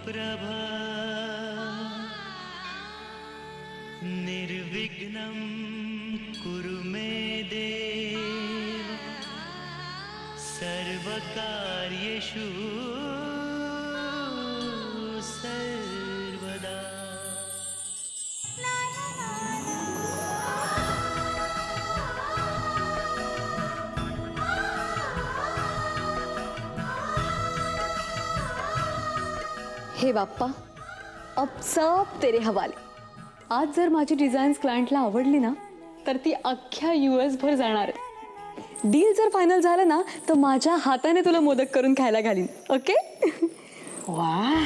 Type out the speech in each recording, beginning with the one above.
प्रभा निर्विघ्नं कुरु मे देव सर्वकार्येषु सर्वदा। हे बाप्पा, अब सब तेरे हवाले। आज जर माझी डिझाईन्स क्लायंटला आवडली ना तर ती अख्ख्या US भर जाणार आहे। डील जर फायनल झालं ना तर माझ्या हाताने तुला मोदक करून खायला घालीन, ओके? वा,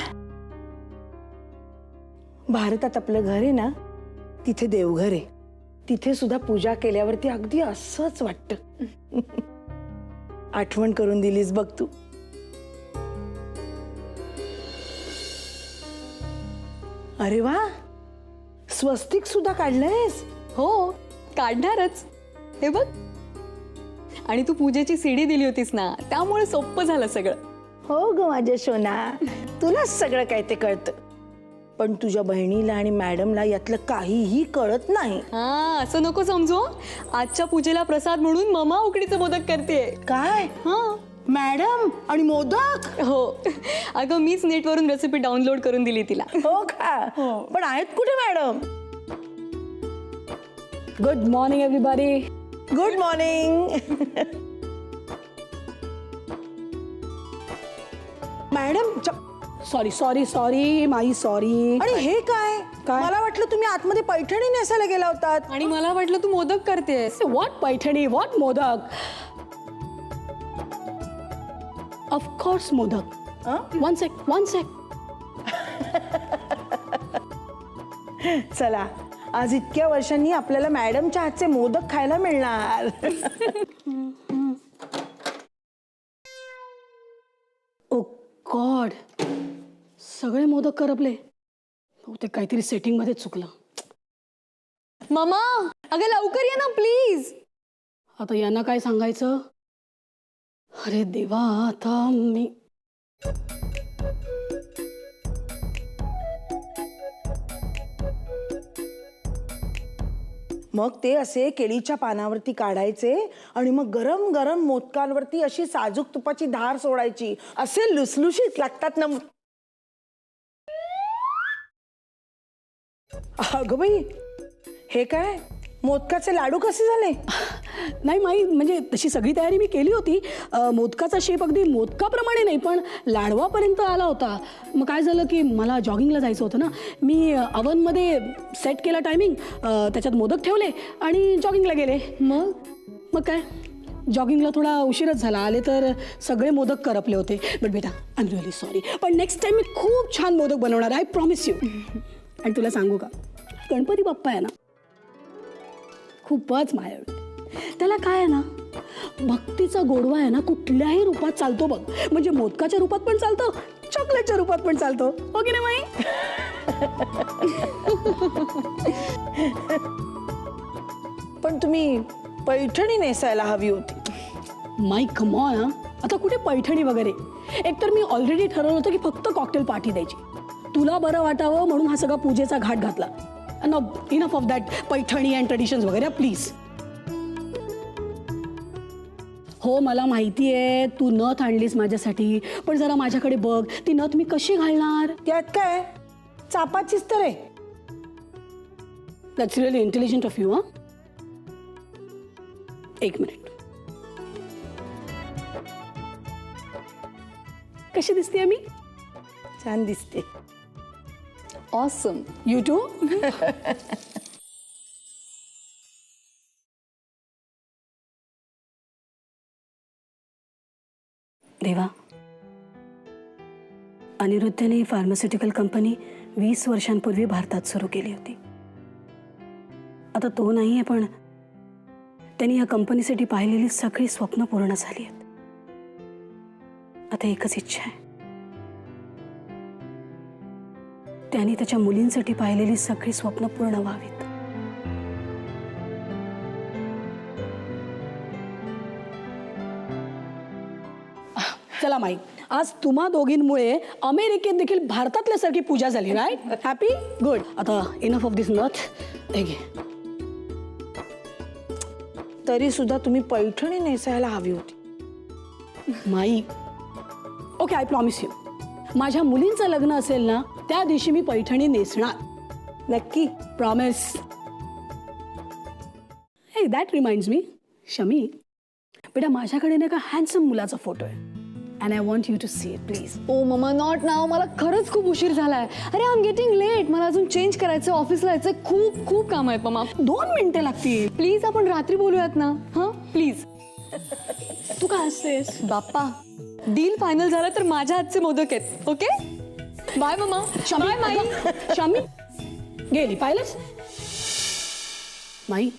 भारतात आपलं घर आहे ना, तिथे देवघर आहे। तिथे सुद्धा पूजा केल्यावरती अगदी असंच वाटतं। आठवण करून दिलीस बघ तू। अरे वा, स्वस्तिक सुद्धा काढलंयस? हो, काढणारच। हे बघ, आणि तू पूजेची सीडी दिली होतीस ना, त्यामुळे सोपं झालं सगळं। हो ग माझ्या सोना, तुला सगळं काय ते कळतं, पण तुझ्या बहिणीला आणि मॅडमला यातलं काहीही कळत नाही। हा, असं नको समजू। आजच्या पूजेला प्रसाद म्हणून ममा उकडीचं मोदक करतेय। काय? हा, मॅडम आणि मोदक? हो, अगं मीच नेटवरून रेसिपी डाउनलोड करून दिली तिला। हो का? पण आहेत कुठे madam? Good morning everybody. Good morning. Madam, sorry sorry sorry my sorry. आणि हे काय? काय? मला वाटलं तुम्ही आतमध्ये पैठणी नेसायला गेला होतात। आणि मला वाटलं तू मोदक करतेस। What Paithani, what modak? Of course modak. One sec. चला, आज इतक्या वर्षांनी आपल्याला मॅडमच्या हातचे मोदक खायला मिळणार। ओ गॉड, सगळे मोदक करपले। बहुतेक काहीतरी सेटिंग मध्ये चुकलं। ममा, अगं लवकर ये ना प्लीज। आता यांना काय सांगायचं? अरे देवा, आता मी मग ते असे केळीच्या पानावरती काढायचे आणि मग गरम गरम मोदकांवरती अशी साजूक तुपाची धार सोडायची। असे लुसलुशीत लागतात ना। अगं बाई, हे काय? मोदकाचे लाडू कसे झाले? नाही माई, म्हणजे तशी सगळी तयारी मी केली होती। मोदकाचा शेप अगदी मोदकाप्रमाणे नाही, पण लाडवापर्यंत आला होता। मग काय झालं की मला जॉगिंगला जायचं होतं ना, मी अवनमध्ये सेट केला टायमिंग, त्याच्यात मोदक ठेवले आणि जॉगिंगला गेले। मग काय, जॉगिंगला थोडा उशीरच झाला। आले तर सगळे मोदक करपले होते। बट बेटा, आय एम रिअली सॉरी। पण नेक्स्ट टाइम मी खूप छान मोदक बनवणार, आय प्रॉमिस यू। आणि तुला सांगू का, गणपती बाप्पा आहे ना, खूपच मायाळू। त्याला काय आहे ना, भक्तीचा गोडवा आहे ना, कुठल्याही रूपात चालतो बघ। म्हणजे मोदकाच्या रूपात पण चालतो, चॉकलेटच्या रूपात पण चालतो, हो की नाही माई? पण तुम्ही पैठणी नेसायला हवी होती। माई कम ऑन, आता कुठे पैठणी वगैरे। एकतर मी ऑलरेडी ठरवलं होतं की फक्त कॉकटेल पार्टी द्यायची, तुला बरं वाटावं म्हणून हा सगळा पूजेचा घाट घातला। Enough of that Paithani and traditions वगैरे, प्लीज। हो, मला माहिती आहे तू नथ आणलीस माझ्यासाठी, पण जरा माझ्याकडे बघ, ती नथ मी कशी घालणार? त्यात काय, चापाचीच तर आहे। That's really intelligent of you. एक मिनिट, कशी दिसते मी? छान दिसते। ऑसम। You too. देवा, अनिरुद्धने ही फार्मास्युटिकल कंपनी 20 वर्षांपूर्वी भारतात सुरू केली होती। आता तो नाहीये, पण त्यांनी या कंपनीसाठी पाहिलेली सगळी स्वप्न पूर्ण झाली आहेत। आता एकच इच्छा आहे, त्यांनी त्याच्या मुलींसाठी पाहिलेली सगळी स्वप्न पूर्ण व्हावीत। चला माई, आज तुम्हा दोघींमुळे अमेरिकेत देखील भारतातल्यासारखी पूजा झाली. राईट? हॅपी? गुड. आता इनफ ऑफ दिस नथ. हे घे. तरी सुद्धा तुम्ही पैठणी नेसायला हवी होती. माई, ओके, आय प्रॉमिस यू, माझ्या मुलींचं लग्न असेल ना त्या दिवशी मी पैठणी नेसणार. नक्की? प्रॉमिस. हे दॅट रिमाइंड्स मी, शमी बेटा, माझ्याकडे ना का हँडसम मुलाचा फोटो आहे. And I want you to see it please. Oh mamma, not now. मला खरंच खूप उशीर झालाय. अरे आय एम गेटिंग लेट. मला अजून चेंज करायचं, ऑफिसला जायचं, खूप खूप काम आहे मम्मा. 2 मिनिटं लागतील. प्लीज आपण रात्री बोलूयात ना. हां प्लीज. तू काय असतेस? बाप्पा, डील फायनल झालं तर माझ्या हातचे मोदक आहेत. Okay, bye mamma. बाय माई. शमी गेली, पाहिलंच? माई,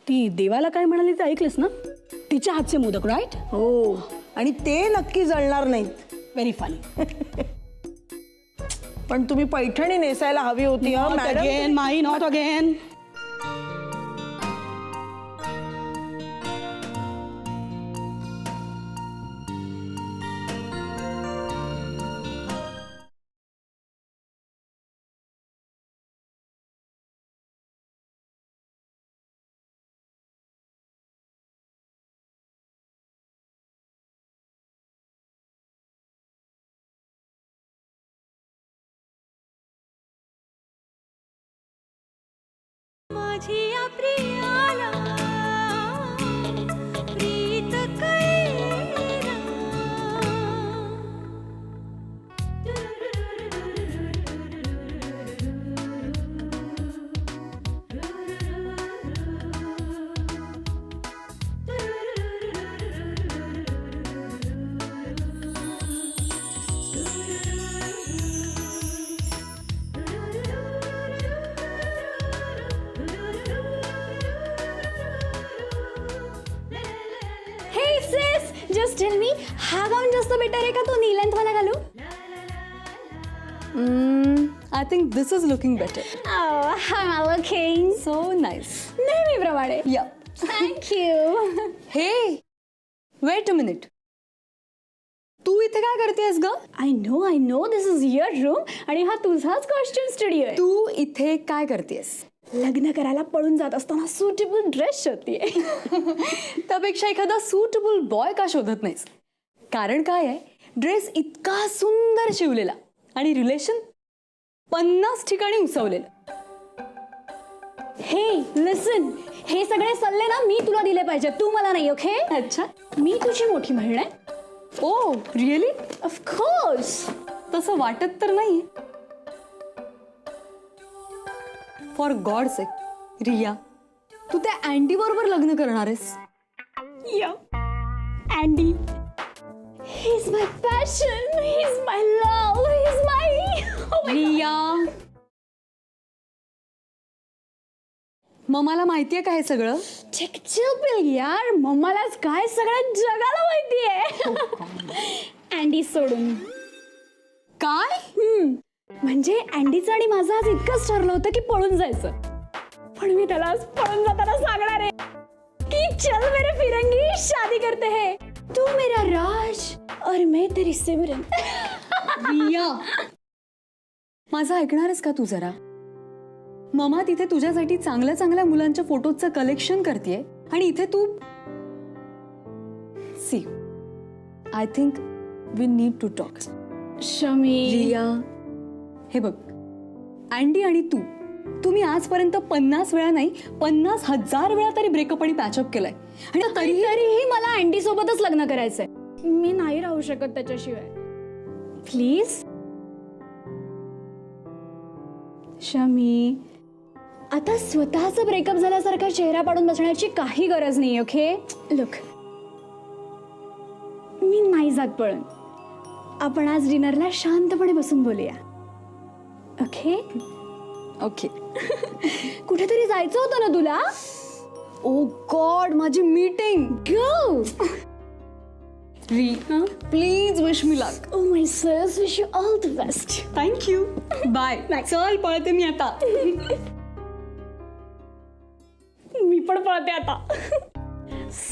ती देवाला काय म्हणाली ते ऐकलेस ना? तिच्या हातचे मोदक. राईट? हो, आणि ते नक्की जळणार नाहीत. Very funny. पण तुम्ही पैठणी नेसायला हवी होती. Not again my, not again. माझी प्रियाला प्रीत कळेना. जस्ट टेल मी, हा गाऊन जास्त बेटर आहे का तो नी लेंथ वाला घालू? I think this is looking better. High looking so nice. नेहमीप्रमाणे. या. थँक्यू. हे वेट अ मिनिट. तू इथे काय करतेस ग? I know this is your room आणि हा तुझाच कॉस्ट्युम स्टुडिओ आहे. तू इथे काय करतेस? लग्न करायला पळून जात असताना सुटेबल ड्रेस शोधतीये. त्यापेक्षा एखादा सुटेबल बॉय का शोधत नाहीस? कारण काय आहे, ड्रेस इतका सुंदर शिवलेला आणि रिलेशन 50 ठिकाणी उसवलेलं. हे लिसन, हे सगळे सल्ले ना मी तुला दिले पाहिजे, तू मला नाही. ओके? अच्छा, मी तुझी मोठी बहीण आहे. Oh really? ऑफकोर्स. तसं वाटत तर नाही. फॉर गॉड सेक, रिया, तू त्या अँडी बरोबर लग्न करणार आहेस? या Andy, he is my passion, he is my love, he is my. Riya, मग मला माहितीये का हे सगळं? चिल यार, मम्मालाच काय सगळ्या जगाला माहितीये. अँडी सोडून. काय? म्हणजे अँडीचं आणि माझं आज इतकंच ठरलं होतं की पळून जायचं, पण मी त्याला आज पळून जाताना सांगणार आहे की चल मेरे फिरंगी, शादी करते हैं, तू मेरा राज और मैं तेरी सिमरन. रिया, माझं ऐकणारच का तू जरा? ममा तिथे तुझ्यासाठी चांगल्या चांगल्या मुलांच्या फोटोजचं कलेक्शन करतेय आणि इथे तू. See, I think we need to talk. Shami, Riya, हे बघ, अँडी आणि तुम्ही आजपर्यंत 50 वेळा नाही 50,000 वेळा तरी ब्रेकअप आणि पॅचअप केलंय आणि तरीही मला अँडी सोबतच लग्न करायचंय. मी नाही राहू शकत त्याच्याशिवाय. प्लीज शमी, आता स्वतःच ब्रेकअप झाल्यासारखा चेहरा पाडून बसण्याची काही गरज नाही. ओके? लुक, मी नाही जात पळून. आपण आज डिनरला शांतपणे बसून बोलूया. ओके? ओके. कुठेतरी जायचं होतं ना तुला? ओ गॉड, माझी मीटिंग. गो. री, please wish me luck. Oh my sis, wish you all the best. Thank you. Bye. चल, पळते मी आता. मी पण पळते आता.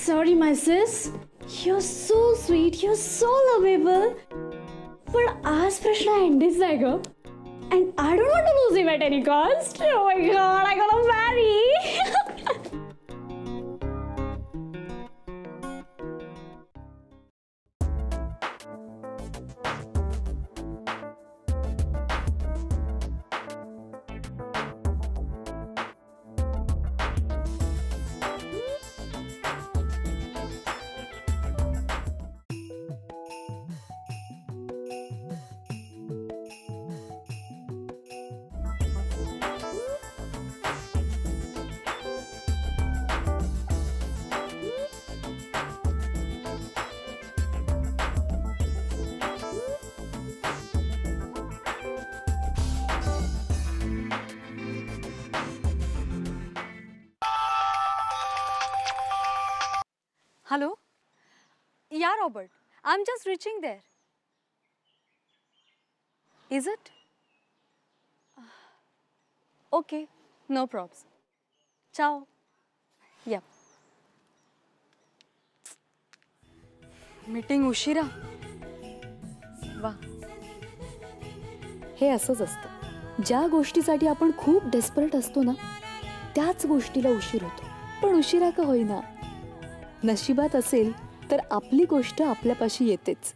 सॉरी माय सिस, You're so sweet, you're so lovable. पण आज प्रश्न अँडीचा आहे ग. And I don't want to lose him at any cost. Oh my god, I gotta marry. Hello? Yeah, Robert. I'm just reaching there. Is it? Okay, no probs. Ciao. Yep. Meeting उशिरा. वा. हे असंच असतं. ज्या गोष्टीसाठी आपण खूप desperate असतो ना, त्याच गोष्टीला उशीर होतो. पण उशिरा का होईना, नशिबात असेल तर आपली गोष्ट आपल्यापाशी येतेच.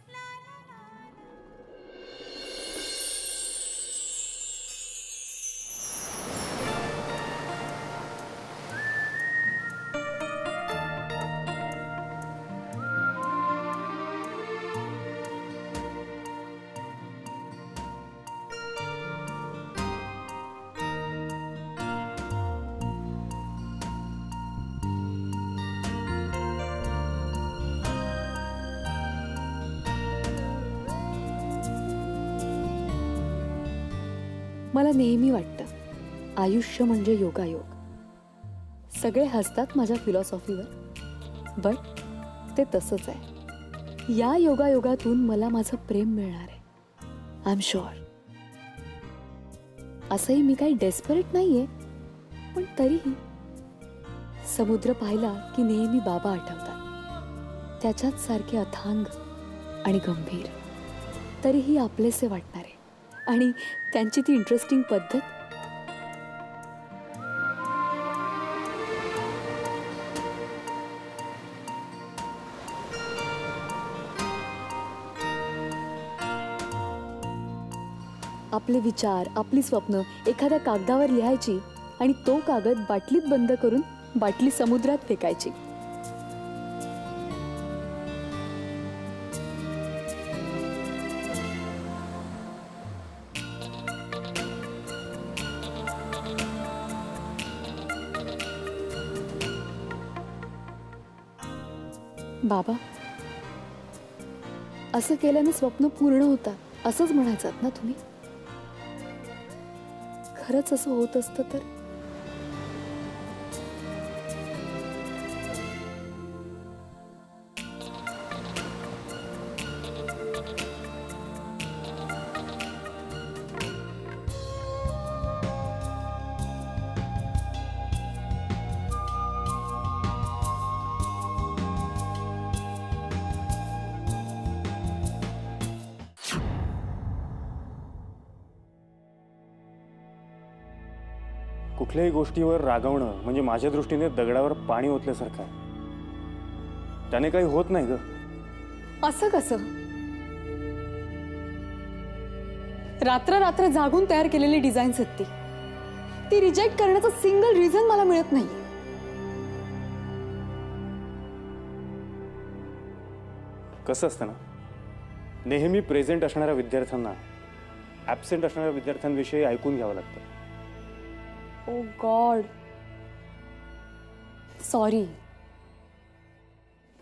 मला नेहमी वाटतं आयुष्य म्हणजे योगायोग. सगळे हसतात माझ्या फिलॉसॉफीवर, बट ते तसंच आहे. या योगायोगातून मला माझं प्रेम मिळणार आहे. I am sure. असंही मी काही डेस्परेट नाहीये, पण तरीही समुद्र पाहिला की नेहमी बाबा आठवतात. त्याच्यात सारखे अथांग आणि गंभीर, तरीही आपलेसे वाटणारे. आणि त्यांची ती इंटरेस्टिंग पद्धत. आपले विचार, आपली स्वप्न एखाद्या कागदावर लिहायची आणि तो कागद बाटलीत बंद करून बाटली समुद्रात फेकायची. बाबा, असं केल्याने स्वप्न पूर्ण होतात असंच म्हणायचं ना तुम्ही? खरंच असं होत असतं तर? कुठल्याही गोष्टीवर रागवणं म्हणजे माझ्या दृष्टीने दगडावर पाणी ओतल्यासारखं आहे. त्याने काही होत नाही ग. असं कसं? रात्र रात्र जागून तयार केलेली डिझाईन्स आहेत ती रिजेक्ट करण्याचं सिंगल रिझन मला मिळत नाही. कसं असतं ना, नेहमी प्रेझेंट असणाऱ्या विद्यार्थ्यांना ॲब्सेंट असणाऱ्या विद्यार्थ्यांविषयी ऐकून घ्यावं लागतं. ओ गॉड, सॉरी.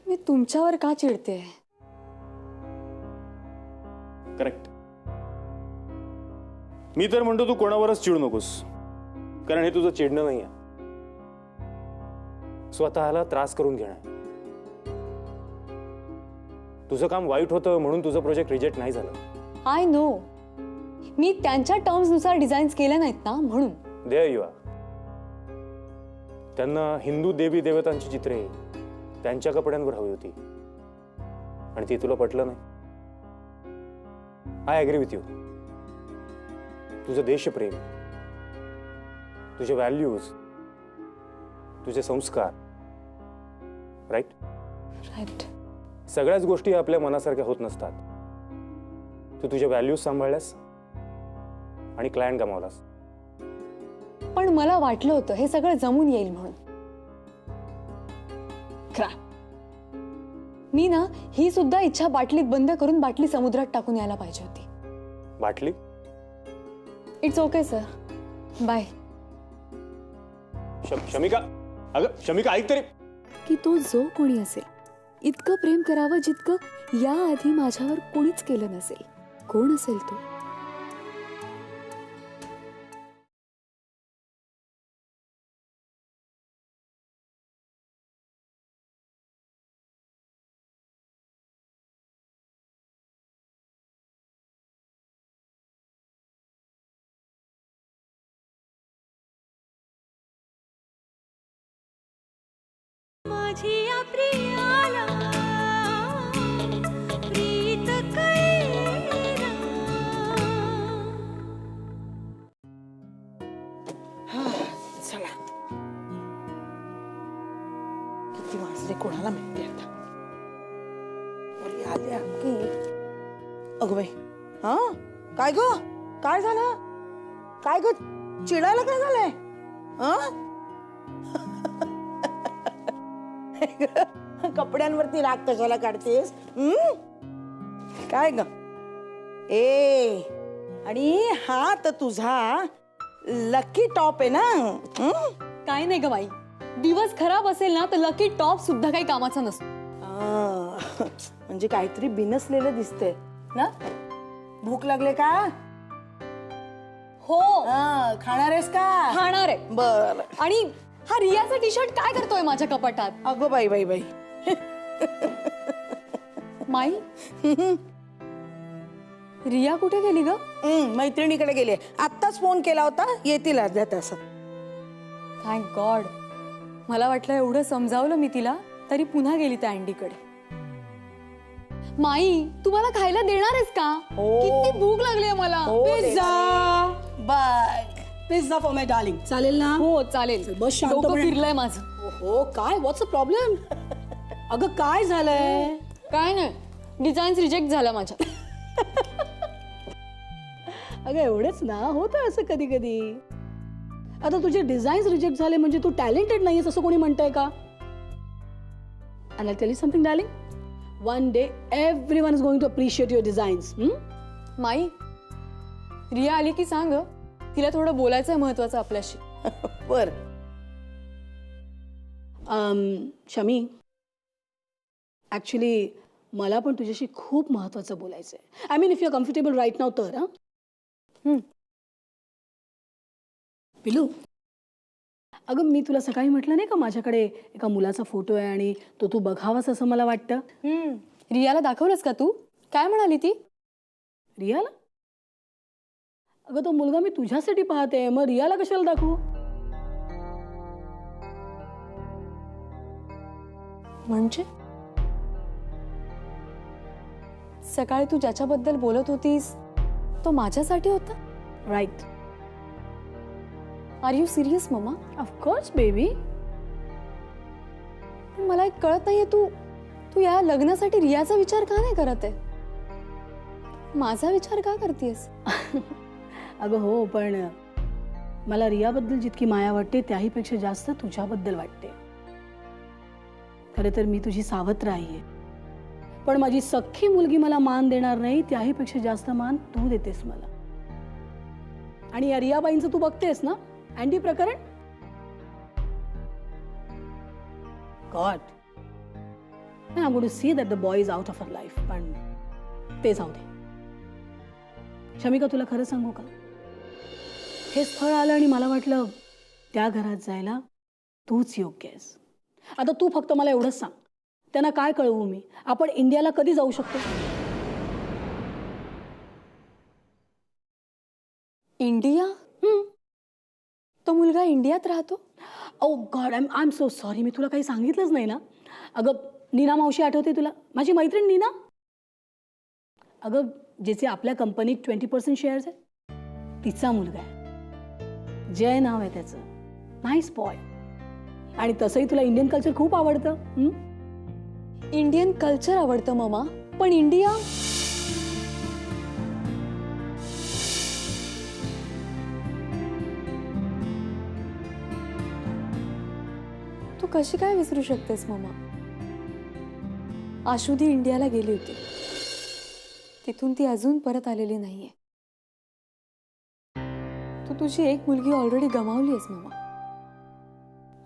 मी तुमच्यावर का चिडते? करेक्ट. मी तर म्हणतो तू कोणावरच चिडू नकोस, कारण हे तुझं चिडणं नाही आहे, स्वतःला त्रास करून घेणं. तुझं काम वाईट होतं म्हणून तुझं प्रोजेक्ट रिजेक्ट नाही झालं. आय नो, मी त्यांच्या टर्म्सनुसार डिझाईन्स केल्या नाहीत ना, म्हणून. There you are. त्यांना हिंदू देवी देवतांची चित्रे त्यांच्या कपड्यांवर हवी होती, आणि ती तुला पटलं नाही. I agree with you. तुझं देशप्रेम, तुझे व्हॅल्यूज, तुझे संस्कार, राईट, राईट. सगळ्याच गोष्टी आपल्या मनासारख्या होत नसतात. तू तुझे व्हॅल्यूज सांभाळल्यास आणि क्लायंट गमावलास. पण मला वाटलं होतं हे सगळं जमून येईल म्हणून. मी ना ही सुद्धा इच्छा बाटलीत बंद करून बाटली समुद्रात टाकून यायला पाहिजे होती. बाटली? It's okay sir, bye. Shamika, अगं शमिका ऐक तरी. की तो जो कोणी असेल इतकं प्रेम करावं जितकं याआधी माझ्यावर कोणीच केलं नसेल. कोण असेल तो? माझिया प्रियाला प्रीत कळेना. चला, किती वाजले कोणाला माहिती आता. मुली आल्या की. अगं बाई, हा काय ग, काय झालं? काय ग, चिडायला काय झालंय? कपड्यांवरती राग कशाला काढतेस? काय ग? ए, आणि हा तर तुझा लकी टॉप आहे ना. काय नाही ग बाई, दिवस खराब असेल ना तर लकी टॉप सुद्धा काही कामाचा नसतो. म्हणजे काहीतरी बिनसलेलं दिसतंय ना. भूक लागले का? हो, खाणार आहेस का? खाणार आहे. बर. आणि हा रियाचा टी शर्ट काय करतोय माझ्या कपाटात? अगो बाई बाई बाई. माई, रिया कुठे गेली ग? मैत्रिणीकडे गेले. आत्ताच फोन केला होता, येतील अर्ध्या तासात. Thank God. मला वाटलं एवढं समजावलं मी तिला तरी पुन्हा गेली त्या अँडीकडे. माई, तू मला खायला देणार आहेस का? किती भूक लागली आहे मला. Pizza, bye. Pizza for my darling. चालेल ना? हो चालेल. बस शांतपणे. डोकं फिरलंय माझं. हो, काय व्हॉट्स अ प्रॉब्लेम? अगं काय झालंय? काय नाही, डिझाईन्स रिजेक्ट झाला माझ्या. अगं एवढंच ना, होतं असं कधी कधी. आता तुझे डिझाईन्स रिजेक्ट झाले म्हणजे तू टॅलेंटेड नाहीयेस असं कोणी म्हणतंय का? And I'll tell you something, darling. One day everyone is going to appreciate your designs. माई, रिया आली की सांग, तिला थोडं बोलायचंय महत्वाचं आपल्याशी. बर. शमी, ऍक्च्युली मला पण तुझ्याशी खूप महत्वाचं बोलायचंय. I mean if you are comfortable right now तर. पिलू, अगं मी तुला सकाळी म्हटलं नाही का माझ्याकडे एका मुलाचा फोटो आहे आणि तो तू बघावास असं मला वाटतं. रियाला दाखवलंस का तू? काय म्हणाली ती? रियाला? अगं तो मुलगा मी तुझ्यासाठी पाहते, मग रियाला कशाला दाखवू? म्हणजे सकाळी तू ज्याच्याबद्दल बोलत होतीस तो माझ्यासाठी होता? Right. Are you serious mamma? Of course baby. मला एक कळत नाहीये, तू तू या लग्नासाठी रियाचा विचार का नाही करत आहे? माझा विचार का करतेस? अगं हो, पण मला रियाबद्दल जितकी माया वाटते त्याहीपेक्षा जास्त तुझ्याबद्दल वाटते. खरं तर मी तुझी सावत्र आई आहे, पण माझी सख्खी मुलगी मला मान देणार नाही त्याहीपेक्षा जास्त मान तू देतेस मला. आणि या रियाबाईंचं तू बघतेस ना अँडी प्रकरण. God, I am going to see that the boy is out of her life. पण ते जाऊ दे. शमिका, तुला खरं सांगू का, हे स्थळ आलं आणि मला वाटलं त्या घरात जायला तूच योग्य आहेस. आता तू फक्त मला एवढंच सांग, त्यांना काय कळवू मी? आपण इंडियाला कधी जाऊ शकतो? इंडिया? तो मुलगा इंडियात राहतो? Oh God, I am so sorry. मी तुला काही सांगितलंच नाही ना. अगं नीना मावशी आठवते तुला? माझी मैत्रीण नीना. अगं ज्याचे आपल्या कंपनीत 20% शेअर्स आहेत तिचा मुलगा आहे. जय नाव आहे त्याचं. Nice boy. आणि तसंही तुला इंडियन कल्चर खूप आवडतं. इंडियन कल्चर आवडतं ममा, पण इंडिया तू कशी काय विसरू शकतेस ममा? आशुदी इंडियाला गेली होती, तिथून ती अजून परत आलेली नाहीये. तू तुझी एक मुलगी ऑलरेडी गमावली आहेस ममा.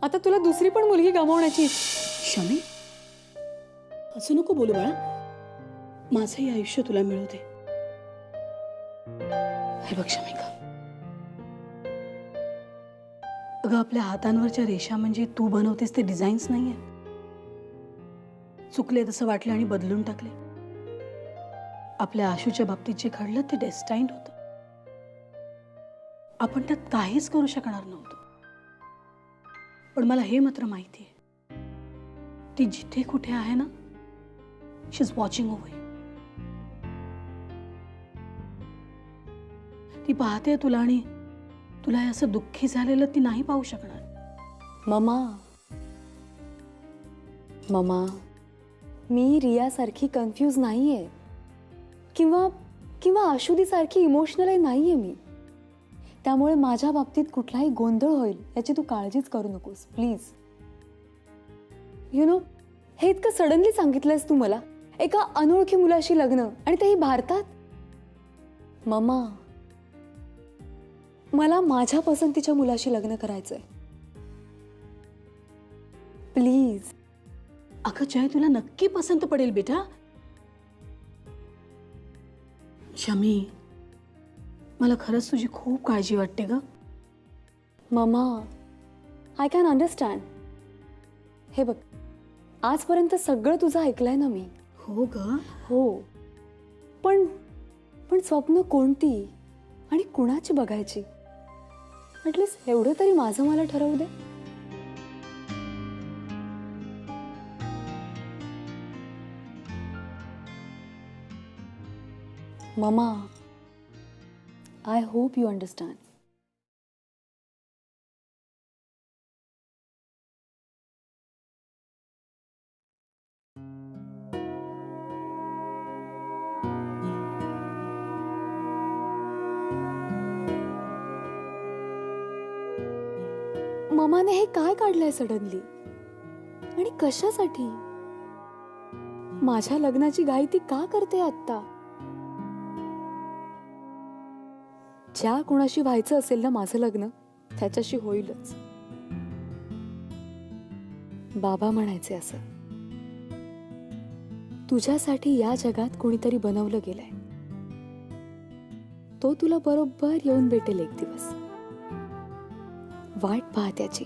आता तुला दुसरी पण मुलगी गमावण्याची शमी, असं नको बोलू बाळा. माझंही आयुष्य तुला मिळू दे. हे बघ शमिका, अगं आपल्या हातांवरच्या रेषा म्हणजे तू बनवतेस ते डिझाईन्स नाहीये. चुकले तसं वाटले आणि बदलून टाकले. आपल्या आशूच्या बाबतीत जे घडलं ते डेस्टाईन्ड होतं. आपण त्यात काहीच करू शकणार नव्हतो. पण मला हे मात्र माहिती आहे, ती जिथे कुठे आहे ना, शी इज वॉचिंग ओव्हर. ती पाहते तुला आणि तुला हे असं दुःखी झालेलं ती नाही पाहू शकणार. ममा, मी रियासारखी कन्फ्यूज नाहीये किंवा आशुदी सारखी इमोशनल नाहीये मी. त्यामुळे माझ्या बाबतीत कुठलाही गोंधळ होईल याची तू काळजीच करू नकोस प्लीज. हे इतकं सडनली सांगितलंयस तू मला, एका अनोळखी मुलाशी लग्न, आणि तेही भारतात. ममा, मला माझ्या पसंतीच्या मुलाशी लग्न करायचंय प्लीज. अगं जय, तुला नक्की पसंत पडेल बेटा. शमी, मला खरंच तुझी खूप काळजी वाटते ग. Mama, I can understand. हे बघ, आजपर्यंत सगळं तुझं ऐकलंय ना मी. हो ग. हो, पण स्वप्न कोणती आणि कुणाची बघायची, ॲटलिस्ट एवढं तरी माझं मला ठरवू दे. Mama, I hope you understand. ममाने हे काय काढलंय सडनली आणि कशासाठी? माझ्या लग्नाची घाई ती का करते आत्ता? ज्या कोणाशी व्हायचं असेल ना माझं लग्न, त्याच्याशी होईलच. बाबा म्हणायचे असं, तुझ्यासाठी या जगात कोणीतरी बनवलं गेलंय, तो तुला बरोबर येऊन भेटेल एक दिवस. वाट पाहा त्याची.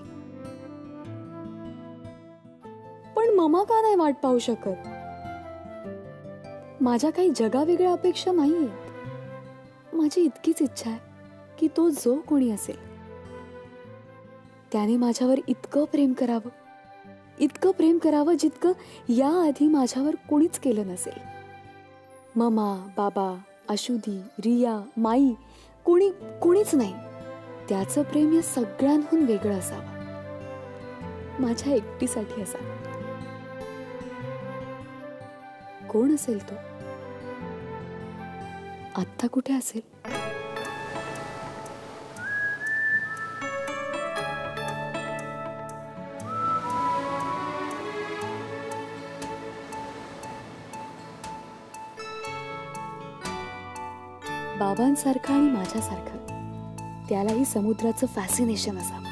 पण ममा का नाही वाट पाहू शकत? माझ्या काही जगावेगळ्या अपेक्षा नाहीयेत. माझी इतकीच इच्छा आहे की तो जो कोणी असेल त्याने माझ्यावर इतकं प्रेम करावं जितकं याआधी माझ्यावर कोणीच केलं नसेल. ममा, बाबा, आशुदी, रिया, माई, कोणीच नाही. त्याचं प्रेम या सगळ्यांहून वेगळं असावं, माझ्या एकटीसाठी असावं. कोण असेल तो? आत्ता कुठे असेल? बाबांसारखं आणि माझ्यासारखं त्यालाही समुद्राचं फॅसिनेशन असावं.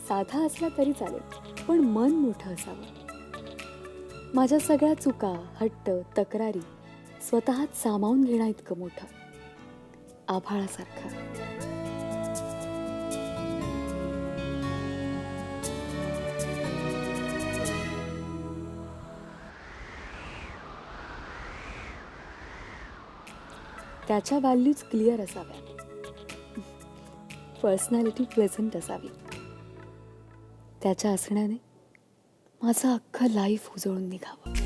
साधा असला तरी चालेल, पण मन मोठं असावं. माझ्या सगळ्या चुका, हट्ट, तक्रारी स्वतःच सामावून घेणं इतकं मोठं, आभाळासारखं. त्याच्या व्हॅल्यूज क्लिअर असाव्या, पर्सनॅलिटी प्लेझंट असावी. त्याच्या असण्याने माझं अख्खं लाईफ उजळून निघावं.